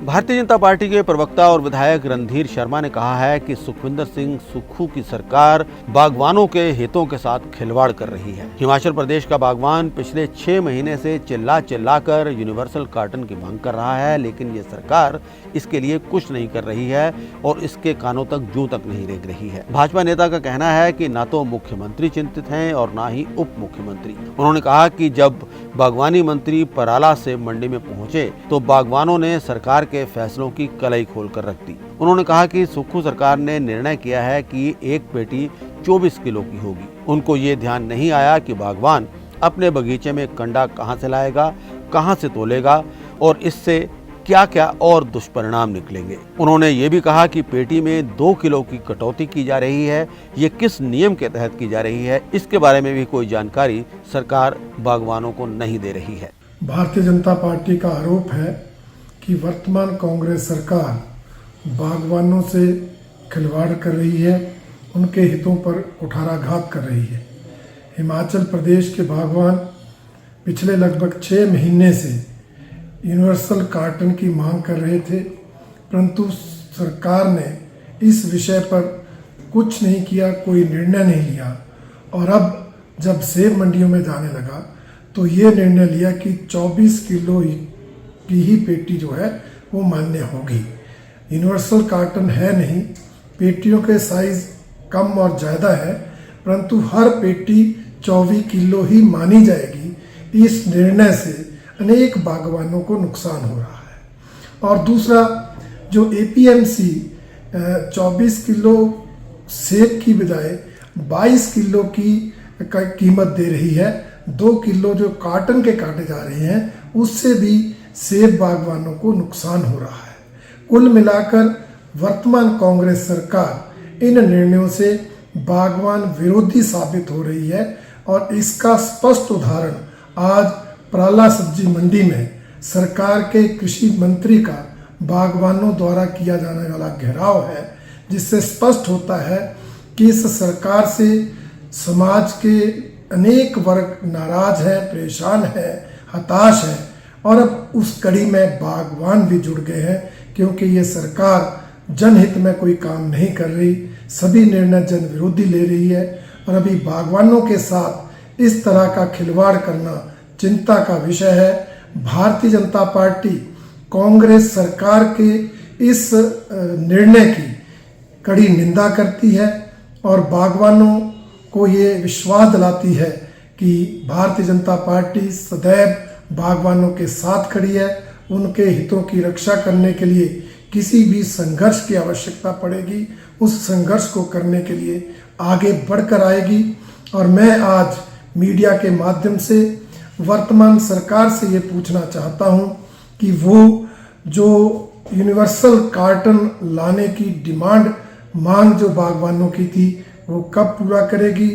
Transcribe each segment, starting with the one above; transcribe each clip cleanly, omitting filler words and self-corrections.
Bharatiya Janata party के प्रवक्ता और विधायक रणधीर शर्मा ने कहा है कि सुखविंदर सिंह सुक्खू की सरकार बागवानों के हितों के साथ खिलवाड़ कर रही है। हिमाचल प्रदेश का बागवान पिछले 6 महीने से चिल्लाकर यूनिवर्सल कार्टन की मांग कर रहा है, लेकिन ये सरकार इसके लिए कुछ नहीं कर रही है और इसके कानों तक जूं तक नहीं रेंग रही है। भाजपा नेता का कहना है कि न तो मुख्यमंत्री चिंतित हैं और न ही उप मुख्यमंत्री। उन्होंने कहा कि जब बागवानी मंत्री पराला सेब मंडी में पहुंचे तो बागवानों ने सरकार के फैसलों की कलई खोलकर रख दी। उन्होंने कहा कि सुक्खू सरकार ने निर्णय किया है कि एक पेटी 24 किलो की होगी। उनको ये ध्यान नहीं आया कि बागवान अपने बगीचे में कंडा कहां से लाएगा, कहां से तोलेगा और इससे क्या क्या और दुष्परिणाम निकलेंगे। उन्होंने ये भी कहा कि पेटी में 2 किलो की कटौती की जा रही है, ये किस नियम के तहत की जा रही है, इसके बारे में भी कोई जानकारी सरकार बागवानों को नहीं दे रही है। भारतीय जनता पार्टी का आरोप है कि वर्तमान कांग्रेस सरकार बागवानों से खिलवाड़ कर रही है, उनके हितों पर कुठाराघात कर रही है। हिमाचल प्रदेश के बागवान पिछले लगभग 6 महीने से यूनिवर्सल कार्टन की मांग कर रहे थे, परंतु सरकार ने इस विषय पर कुछ नहीं किया, कोई निर्णय नहीं लिया। और अब जब सेब मंडियों में जाने लगा तो ये निर्णय लिया कि 24 किलो की ही पेटी जो है वो मान्य होगी। यूनिवर्सल कार्टन है नहीं, पेटियों के साइज कम और ज़्यादा है, परंतु हर पेटी 24 किलो ही मानी जाएगी। इस निर्णय से अनेक बागवानों को नुकसान हो रहा है। और दूसरा, जो एपीएमसी 24 किलो सेब की बजाय 22 किलो की कीमत दे रही है, 2 किलो जो कार्टन के काटे जा रहे हैं उससे भी सेब बागवानों को नुकसान हो रहा है। कुल मिलाकर वर्तमान कांग्रेस सरकार इन निर्णयों से बागवान विरोधी साबित हो रही है और इसका स्पष्ट उदाहरण आज पराला सब्जी मंडी में सरकार के कृषि मंत्री का बागवानों द्वारा किया जाने वाला घेराव है, जिससे स्पष्ट होता है कि इस सरकार से समाज के अनेक वर्ग नाराज हैं, परेशान हैं, हताश हैं और अब उस कड़ी में बागवान भी जुड़ गए हैं, क्योंकि ये सरकार जनहित में कोई काम नहीं कर रही, सभी निर्णय जन विरोधी ले रही है। और अभी बागवानों के साथ इस तरह का खिलवाड़ करना चिंता का विषय है। भारतीय जनता पार्टी कांग्रेस सरकार के इस निर्णय की कड़ी निंदा करती है और बागवानों को ये विश्वास दिलाती है कि भारतीय जनता पार्टी सदैव बागवानों के साथ खड़ी है। उनके हितों की रक्षा करने के लिए किसी भी संघर्ष की आवश्यकता पड़ेगी, उस संघर्ष को करने के लिए आगे बढ़कर आएगी। और मैं आज मीडिया के माध्यम से वर्तमान सरकार से ये पूछना चाहता हूँ कि वो जो यूनिवर्सल कार्टन लाने की मांग जो बागवानों की थी वो कब पूरा करेगी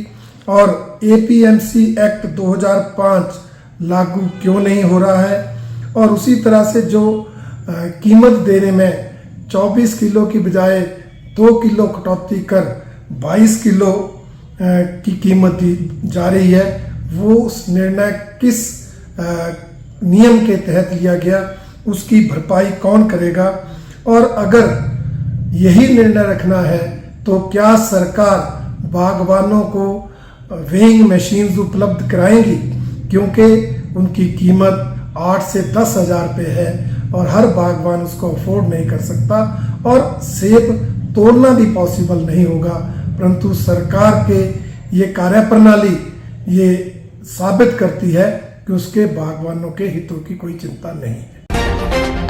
और एपीएमसी एक्ट 2005 लागू क्यों नहीं हो रहा है। और उसी तरह से जो कीमत देने में 24 किलो की बजाय 2 किलो कटौती कर 22 किलो की कीमत दी जा रही है, वो उस निर्णय किस नियम के तहत लिया गया, उसकी भरपाई कौन करेगा। और अगर यही निर्णय रखना है तो क्या सरकार बागवानों को वेइंग मशीन्स उपलब्ध कराएंगी, क्योंकि उनकी कीमत 8 से 10 हज़ार रुपये है और हर बागवान उसको अफोर्ड नहीं कर सकता और सेब तोड़ना भी पॉसिबल नहीं होगा। परंतु सरकार के ये कार्यप्रणाली ये साबित करती है कि उसके बागवानों के हितों की कोई चिंता नहीं है।